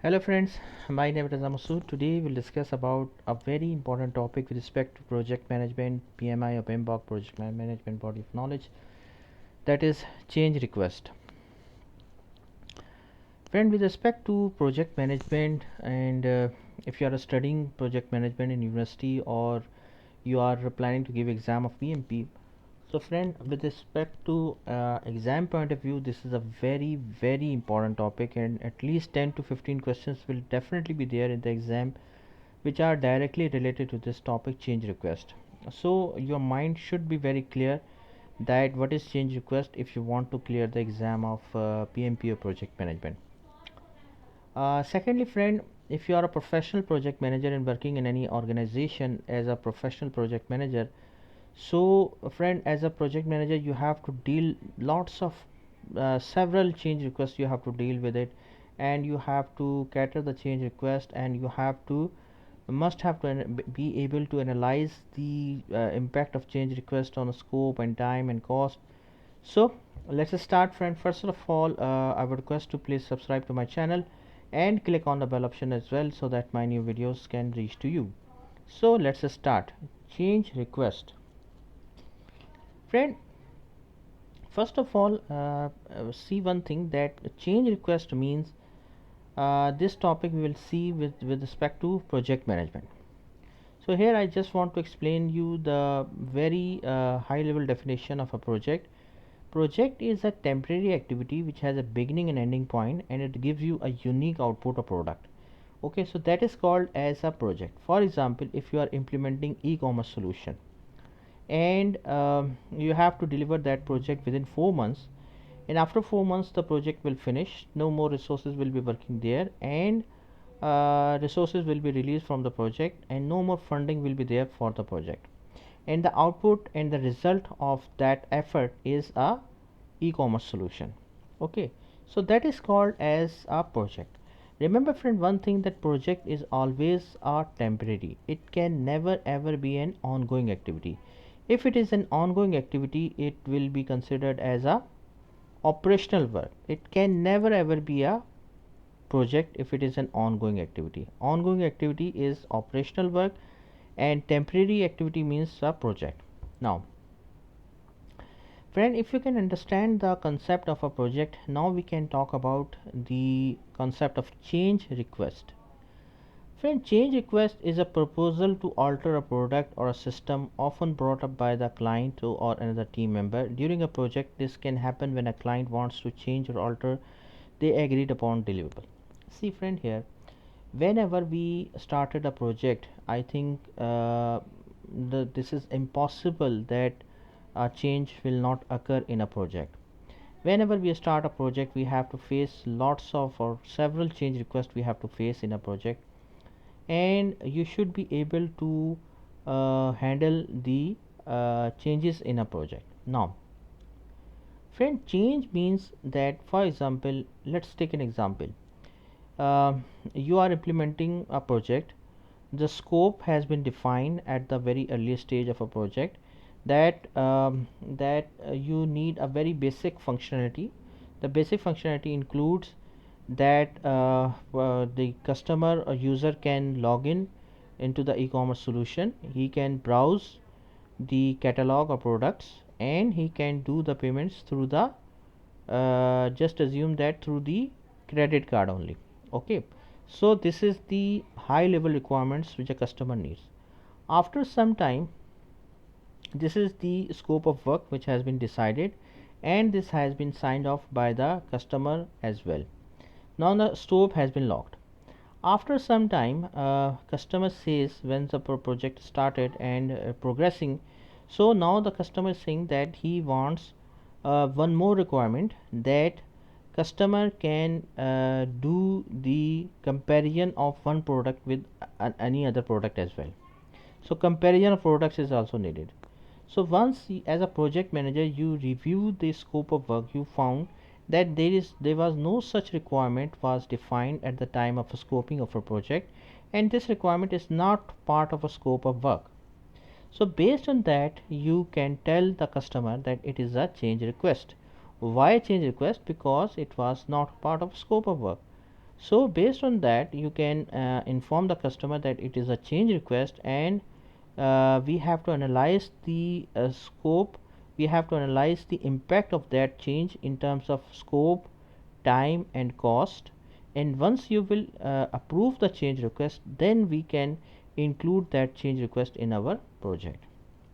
Hello friends, my name is Raza Masood. Today we'll discuss about a very important topic with respect to project management, PMI or PMBOK, project management body of knowledge, that is change request. Friend, with respect to project management and if you are studying project management in university or you are planning to give exam of PMP, so friend, with respect to exam point of view, this is a very important topic, and at least 10 to 15 questions will definitely be there in the exam which are directly related to this topic, change request. So your mind should be very clear that what is change request if you want to clear the exam of PMP or project management. Secondly, friend, if you are a professional project manager and working in any organization as a professional project manager, so friend, as a project manager you have to deal lots of several change requests, you have to deal with it, and you have to cater the change request, and you have to must have to be able to analyze the impact of change request on scope and time and cost. So let's start, friend. First of all, I would request to please subscribe to my channel and click on the bell option as well so that my new videos can reach to you. So let's start. Change request, friend. First of all, see one thing, that change request means this topic we will see with respect to project management. So here I just want to explain you the very high level definition of a project. Project is a temporary activity which has a beginning and ending point, and it gives you a unique output or product. Okay, so that is called as a project. For example, if you are implementing e-commerce solution, and you have to deliver that project within 4 months, and after 4 months the project will finish, no more resources will be working there, and resources will be released from the project, and no more funding will be there for the project, and the output and the result of that effort is a e-commerce solution. Okay, so that is called as a project. Remember, friend, one thing, that project is always a temporary, it can never ever be an ongoing activity. If it is an ongoing activity, it will be considered as a operational work. It can never ever be a project if it is an ongoing activity. Ongoing activity is operational work, and temporary activity means a project. Now, friend, if you can understand the concept of a project, now we can talk about the concept of change request. Friend, change request is a proposal to alter a product or a system, often brought up by the client or another team member. During a project, this can happen when a client wants to change or alter the agreed upon deliverable. See, friend, here, whenever we started a project, I think this is impossible that a change will not occur in a project. Whenever we start a project, we have to face lots of or several change requests we have to face in a project, and you should be able to handle the changes in a project. Now, friend, change means that, for example, let's take an example. uh, you are implementing a project, the scope has been defined at the very earliest stage of a project, that you need a very basic functionality. The basic functionality includes that the customer or user can log in into the e-commerce solution, he can browse the catalog of products, and he can do the payments through the just assume that through the credit card only. Okay, so this is the high level requirements which a customer needs. After some time, this is the scope of work which has been decided, and this has been signed off by the customer as well. Now the scope has been locked. After some time, customer says, when the project started and progressing, so now the customer is saying that he wants one more requirement, that customer can do the comparison of one product with any other product as well. So comparison of products is also needed. So once as a project manager you review the scope of work, you found that there was no such requirement was defined at the time of a scoping of a project, and this requirement is not part of a scope of work. So based on that, you can tell the customer that it is a change request. Why change request? Because it was not part of scope of work. So based on that, you can inform the customer that it is a change request, and we have to analyze the scope. We have to analyze the impact of that change in terms of scope, time and cost. And once you will approve the change request, then we can include that change request in our project.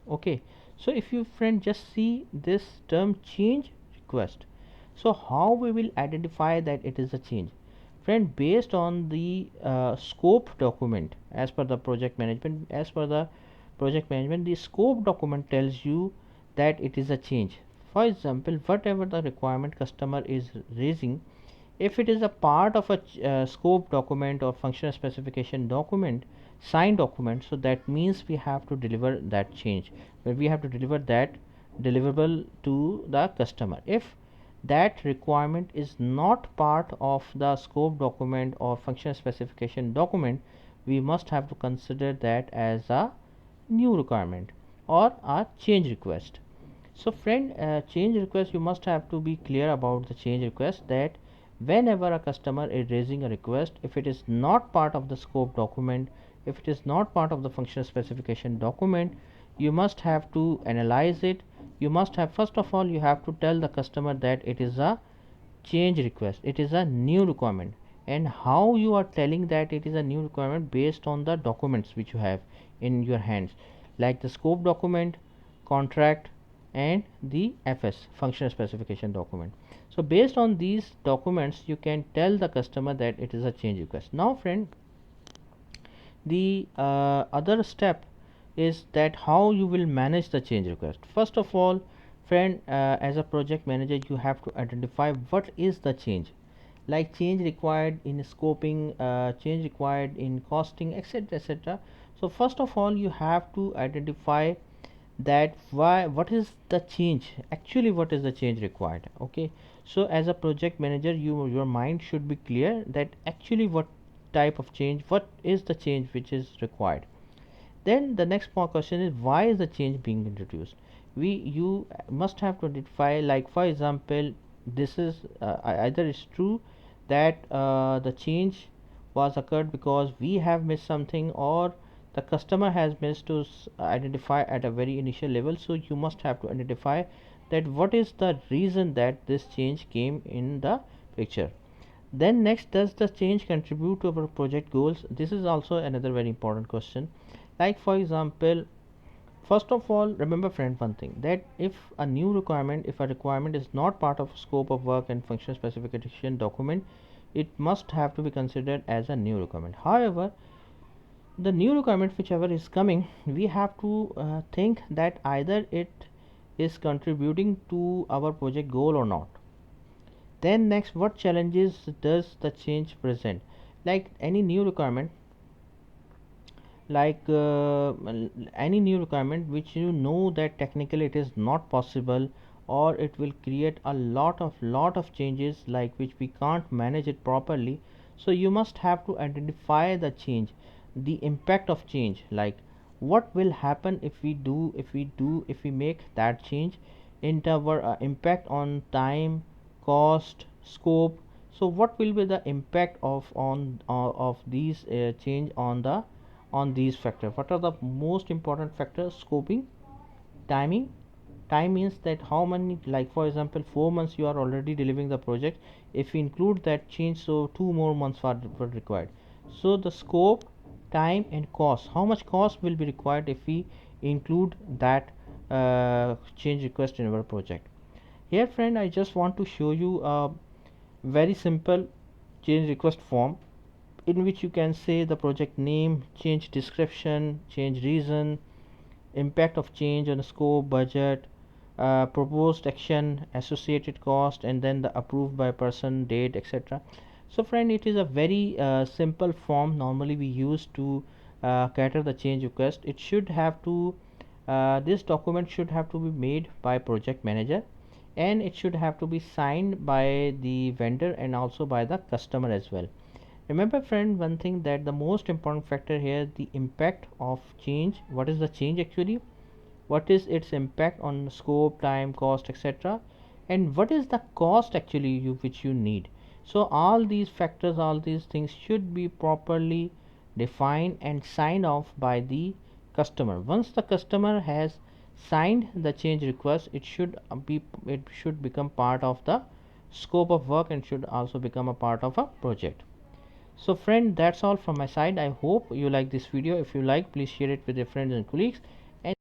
Okay, so if you friend just see this term change request, so how we will identify that it is a change? Friend, based on the scope document, as per the project management, the scope document tells you that it is a change. For example, whatever the requirement customer is raising, if it is a part of a scope document or functional specification document, signed document, so that means we have to deliver that change, where we have to deliver that deliverable to the customer. If that requirement is not part of the scope document or functional specification document, we must have to consider that as a new requirement or a change request. So friend, change request, you must have to be clear about the change request, that whenever a customer is raising a request, if it is not part of the scope document, if it is not part of the functional specification document, you must have to analyze it. You must have, first of all, you have to tell the customer that it is a change request, it is a new requirement. And how you are telling that it is a new requirement? Based on the documents which you have in your hands, like the scope document, contract, and the FS, functional specification document. So based on these documents, you can tell the customer that it is a change request. Now friend, the other step is that how you will manage the change request. First of all, friend, as a project manager, you have to identify what is the change, like change required in scoping, change required in costing, etc, etc. So first of all, you have to identify that what is the change, actually what is the change required. Okay, so as a project manager, your mind should be clear that actually what type of change, what is the change which is required. Then the next question is, why is the change being introduced? You must have to identify, like for example, this is either it's true that the change was occurred because we have missed something, or the customer has missed to identify at a very initial level. So you must have to identify that what is the reason that this change came in the picture. Then next, does the change contribute to our project goals? This is also another very important question. Like for example, first of all, remember friend one thing, that if a requirement is not part of scope of work and function specification document, it must have to be considered as a new requirement. However, the new requirement whichever is coming, we have to think that either it is contributing to our project goal or not. Then next, what challenges does the change present? Like any new requirement, like any new requirement which you know that technically it is not possible, or it will create a lot of changes, like which we can't manage it properly. So you must have to identify the change, the impact of change, like what will happen if we make that change into our impact on time, cost, scope. So what will be the impact of these change on these factors? What are the most important factors? Scoping, timing. Time means that how many, like for example, 4 months you are already delivering the project. If we include that change, so 2 more months were required. So the scope, time and cost, how much cost will be required if we include that change request in our project. Here friend, I just want to show you a very simple change request form, in which you can say the project name, change description, change reason, impact of change on the scope, budget, proposed action, associated cost, and then the approved by person, date, etc. So friend, it is a very simple form normally we use to cater the change request. It should have to this document should have to be made by project manager, and it should have to be signed by the vendor and also by the customer as well. Remember friend one thing, that the most important factor here, the impact of change. What is the change actually? What is its impact on scope, time, cost, etc.? And what is the cost actually which you need? So all these factors, all these things should be properly defined and signed off by the customer. Once the customer has signed the change request, it should become part of the scope of work and should also become a part of a project. So friend, that's all from my side. I hope you like this video. If you like, please share it with your friends and colleagues.